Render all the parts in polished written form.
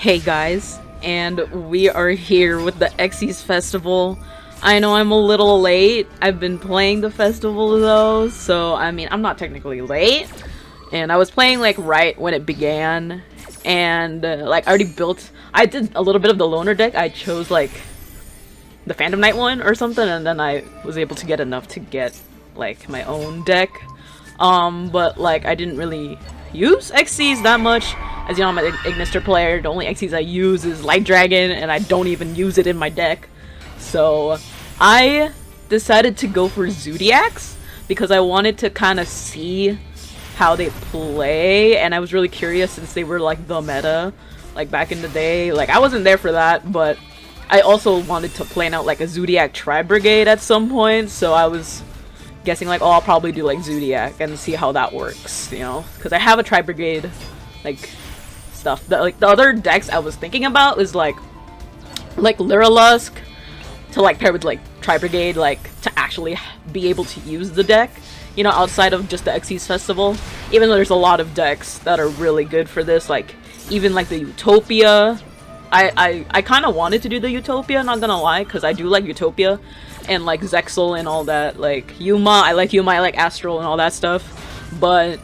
Hey guys, and we are here with the XYZ festival. I know I'm a little late. I've been playing the festival though, so I mean, I'm not technically late. And I was playing like right when it began, and like I already built. I did a little bit of the loner deck. I chose like the Phantom Knight one or something, and then I was able to get enough to get like my own deck. But like I didn't really use XYZ that much. As you know, I'm an Ignister player. The only XYZ I use is Light Dragon, and I don't even use it in my deck. So I decided to go for Zoodiacs because I wanted to kind of see how they play, and I was really curious since they were like the meta, like back in the day. Like I wasn't there for that, but I also wanted to plan out like a Zoodiac Tri-Brigade at some point, so I was guessing like, oh, I'll probably do like Zoodiac and see how that works, you know, because I have a Tri-Brigade like stuff. Like the other decks I was thinking about is like Lyrilusk to like pair with like Tri-Brigade, like to actually be able to use the deck, you know, outside of just the XYZ festival. Even though there's a lot of decks that are really good for this, like even like the Utopia. I kind of wanted to do the Utopia, not gonna lie, because I do like Utopia and like Zexal and all that. Like Yuma, I like Astral and all that stuff, but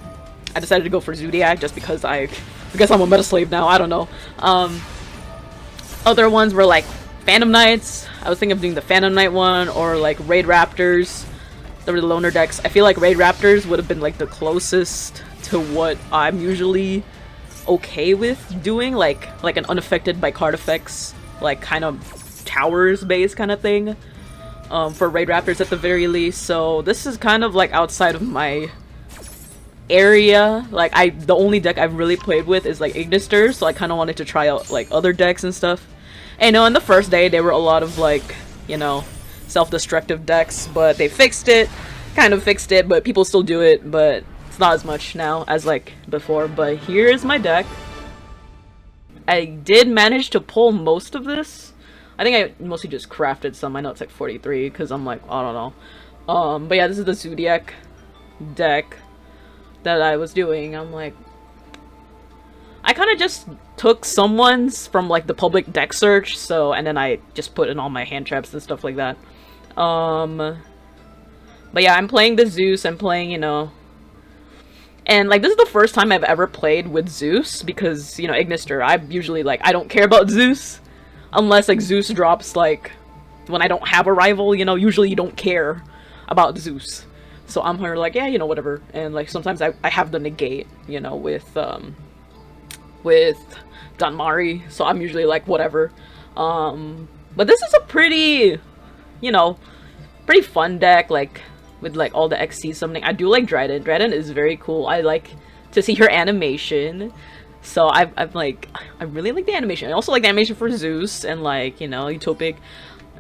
I decided to go for Zoodiac just because I guess I'm a meta slave now. I don't know. Other ones were like Phantom Knights. I was thinking of doing the Phantom Knight one, or like Raid Raptors. They were the loner decks. I feel like Raid Raptors would have been like the closest to what I'm usually okay with doing, like an unaffected by card effects, like kind of towers based kind of thing, for Raid Raptors at the very least. So this is kind of like outside of my area. Like the only deck I've really played with is like Ignister, so I kind of wanted to try out like other decks and stuff. And on the first day there were a lot of like, you know, self-destructive decks, but they fixed it, kind of fixed it, but people still do it, but not as much now as like before. But here is my deck. I did manage to pull most of this. I think I mostly just crafted some. I know it's like 43 because I'm like, I don't know. But yeah, this is the Zoodiac deck that I was doing. I'm like, I kind of just took someone's from like the public deck search, so, and then I just put in all my hand traps and stuff like that. But yeah, I'm playing the Zeus. I'm playing, you know, and like this is the first time I've ever played with Zeus, because, you know, Ignister, I usually like, I don't care about Zeus unless like Zeus drops like when I don't have a rival, you know. Usually you don't care about Zeus, so I'm here like, yeah, you know, whatever. And like sometimes I have the negate, you know, with Danmari, so I'm usually like whatever. But this is a pretty, you know, pretty fun deck, like with like all the XYZ summoning. I do like Dryden. Dryden is very cool. I like to see her animation. So I'm like, I really like the animation. I also like the animation for Zeus and like, you know, Utopic.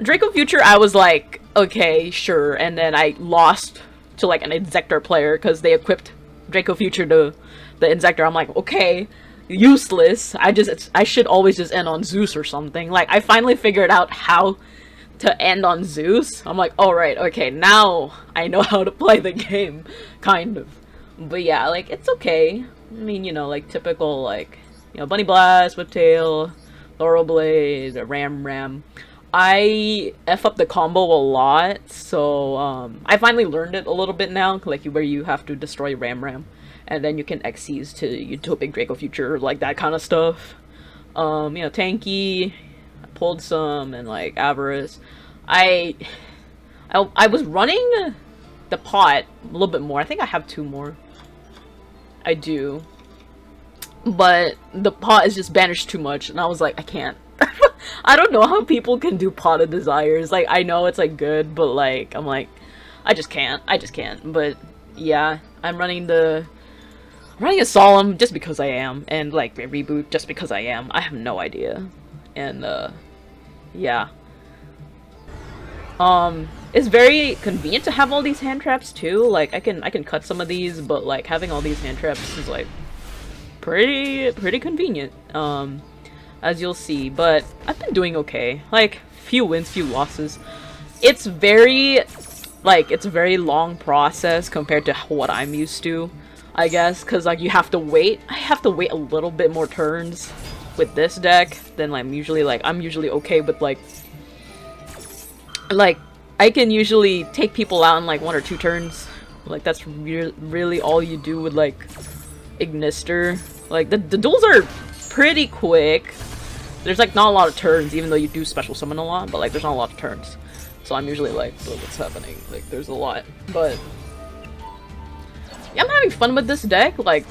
Draco Future, I was like, okay, sure. And then I lost to like an Insector player because they equipped Draco Future to the Insector. I'm like, okay, useless. I should always just end on Zeus or something. Like I finally figured out how to end on Zeus. I'm like, alright, okay, now I know how to play the game, kind of. But yeah, like, it's okay. I mean, you know, like, typical, like, you know, Bunny Blast, Whiptail, Laurel Blade, Ram. I F up the combo a lot, so, I finally learned it a little bit now, like, where you have to destroy Ram, and then you can XYZ to Utopic Draco Future, like, that kind of stuff. You know, Tanky, pulled some, and like Avarice. I was running the pot a little bit more. I think I have 2 more. I do, but the pot is just banished too much, and I was like, I can't. I don't know how people can do Pot of Desires. Like, I know it's like good, but like, I'm like, I just can't. But yeah, I'm running a Solemn just because I am, and like a Reboot just because I am. I have no idea. And yeah. It's very convenient to have all these hand traps too. Like I can cut some of these, but like having all these hand traps is like pretty convenient. As you'll see. But I've been doing okay. Like few wins, few losses. It's a very long process compared to what I'm used to, I guess, because like you have to wait. I have to wait a little bit more turns with this deck, then I'm usually okay with like I can usually take people out in like 1 or 2 turns. Like that's really all you do with like Ignister. Like the duels are pretty quick. There's like not a lot of turns, even though you do special summon a lot, but like there's not a lot of turns. So I'm usually like, oh, what's happening? Like there's a lot. But yeah, I'm having fun with this deck. Like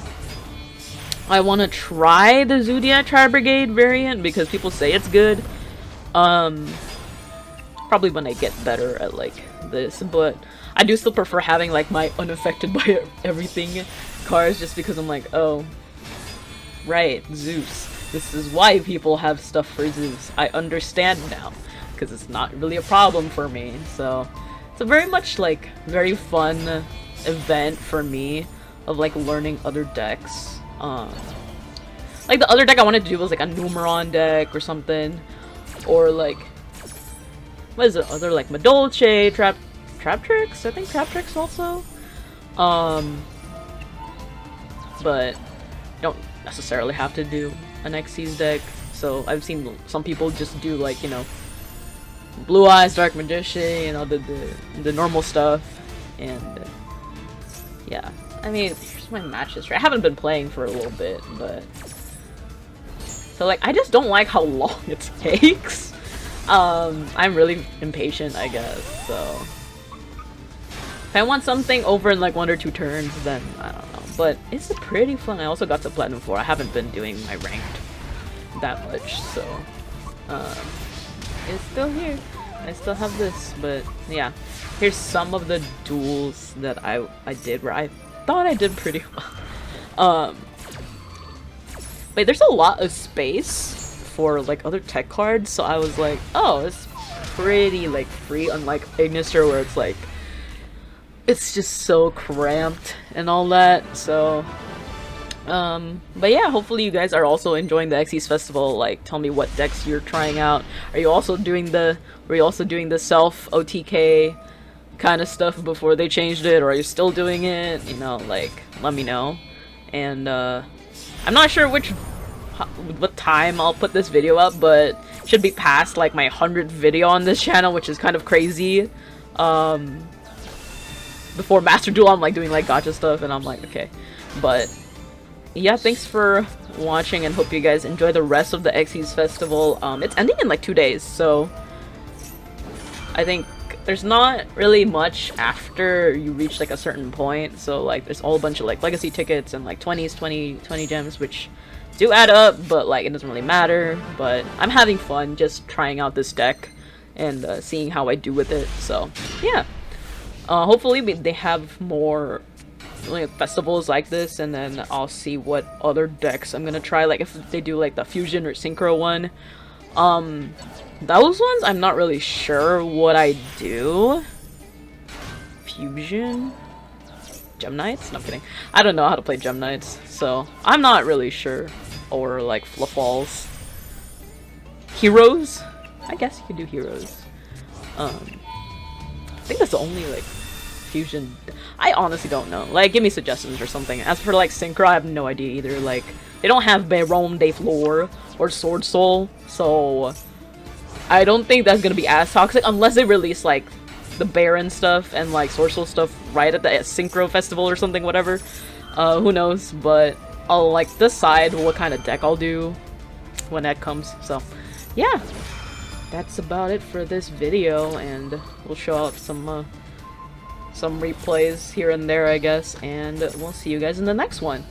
I want to try the Zoodiac Tri-Brigade variant because people say it's good. Probably when I get better at like this, but I do still prefer having like my unaffected by everything cards just because I'm like, oh, right, Zeus. This is why people have stuff for Zeus. I understand now because it's not really a problem for me. So it's a very much like very fun event for me of like learning other decks. Like the other deck I wanted to do was like a Numeron deck or something, or like what is it? Other like Madolche, Traptrix? I think Traptrix also. But you don't necessarily have to do an Xyz deck. So I've seen some people just do like, you know, Blue Eyes, Dark Magician, you know, the normal stuff. And yeah, I mean, here's my match history. I haven't been playing for a little bit, but so like I just don't like how long it takes. I'm really impatient, I guess, so if I want something over in like 1 or 2 turns, then I don't know. But it's pretty fun. I also got to Platinum 4. I haven't been doing my ranked that much, so it's still here. I still have this, but yeah. Here's some of the duels that I did where I thought I did pretty well. Wait, there's a lot of space for like other tech cards, so I was like, oh, it's pretty like free, unlike Ignister where it's like it's just so cramped and all that. So but yeah, hopefully you guys are also enjoying the Xyz festival. Like tell me what decks you're trying out. Were you also doing the self OTK kind of stuff before they changed it, or are you still doing it? You know, like let me know. And I'm not sure what time I'll put this video up, but it should be past like my 100th video on this channel, which is kind of crazy. Before Master Duel, I'm like doing like gacha stuff, and I'm like, okay. But yeah, thanks for watching, and hope you guys enjoy the rest of the Xyz festival. It's ending in like 2 days, so I think there's not really much after you reach like a certain point. So like there's a whole bunch of like legacy tickets and like 20 gems, which do add up, but like it doesn't really matter. But I'm having fun just trying out this deck and seeing how I do with it. So yeah, hopefully they have more like festivals like this, and then I'll see what other decks I'm gonna try. Like if they do like the fusion or synchro one, those ones I'm not really sure what I do. Fusion? Gem Knights? No, I'm kidding. I don't know how to play Gem Knights, so I'm not really sure. Or like Fluffballs. Heroes? I guess you could do Heroes. I think that's the only like fusion. I honestly don't know. Like, give me suggestions or something. As for like Synchro, I have no idea either. Like, they don't have Baron de Flor or Sword Soul, so I don't think that's gonna be as toxic unless they release like the Baron stuff and like Sword Soul stuff right at the Synchro Festival or something, whatever. Who knows? But I'll like decide what kind of deck I'll do when that comes. So yeah, that's about it for this video, and we'll show off some replays here and there, I guess, and we'll see you guys in the next one.